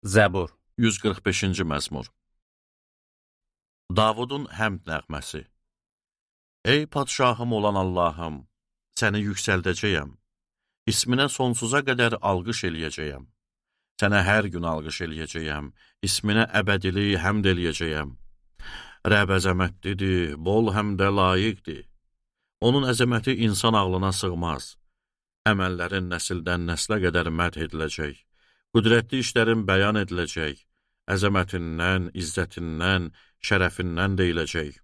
Zəbur 145-ci məzmur. Davudun həmd nəğməsi. Ey padşahım olan Allahım, səni yüksəldəcəyəm. İsminə sonsuza qədər alqış eləyəcəyəm. Sənə hər gün alqış eləyəcəyəm. İsminə əbədili həmd eləyəcəyəm. Rəbb əzəmətlidir, bol həm də layiqdir. Onun əzəməti insan ağlına sığmaz. Əməllərin nəsildən nəslə qədər məd ediləcək. Qüdrətli işlərin bəyan ediləcək. Əzəmətindən, izzətindən, şərəfindən deyiləcək.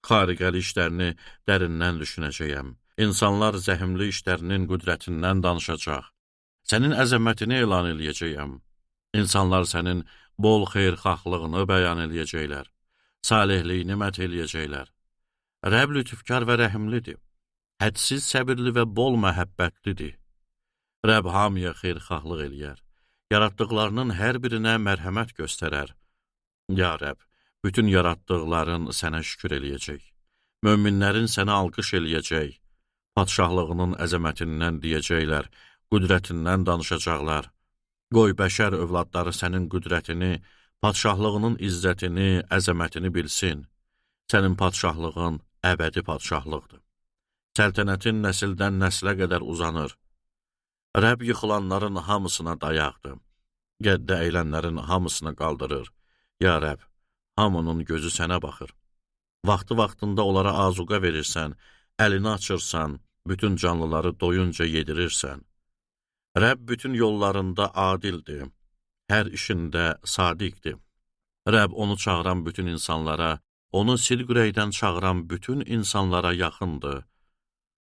Xariqəli işlərini dərindən düşünəcəyəm. İnsanlar zəhimli işlərinin qüdrətindən danışacaq. Sənin əzəmətini elan eləyəcəyəm. İnsanlar sənin bol xeyirxahlığını bəyan eləyəcəklər. Salihliyini məth eləyəcəklər. Rəbb lütfkar və rəhimlidir. Hədsiz səbirli və bol məhəbbətlidir. Rəbb hamıya xeyirxahlıq eləyər. Yaratdıqlarının hər birinə mərhəmət göstərər. Ya Rəbb, bütün yaratdıqların sənə şükür eləyəcək. Möminlərin sənə alqış eləyəcək. Padşahlığının əzəmətindən deyəcəklər, qüdrətindən danışacaqlar. Qoy bəşər övladları sənin qüdrətini, padşahlığının izzətini, əzəmətini bilsin. Sənin padşahlığın əbədi padşahlıqdır. Səltənətin nəsildən nəslə qədər uzanır. Rəbb yıxılanların hamısına dayaqdır. Qəddə əylənlərin hamısını qaldırır. Ya Rəbb, hamının gözü sənə baxır. Vaxtı-vaxtında onlara azuqa verirsən, əlini açırsan, bütün canlıları doyunca yedirirsən. Rəbb bütün yollarında adildir, hər işində sadiqdir. Rəbb onu çağıran bütün insanlara, onu silqürəkdən çağıran bütün insanlara yaxındır.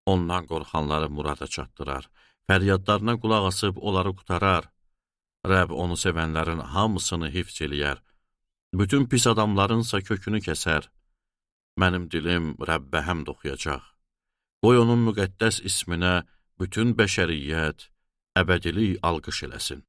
Ondan qorxanları murada çatdırar. Fəryadlarına qulaq asıb onları qutarar. Rəbb onu sevənlərin hamısını hifz eləyər. Bütün pis adamlarınsa kökünü kəsər. Mənim dilim Rəbbə həmd oxuyacaq. Qoy onun müqəddəs isminə bütün bəşəriyyət əbədilik alqış eləsin.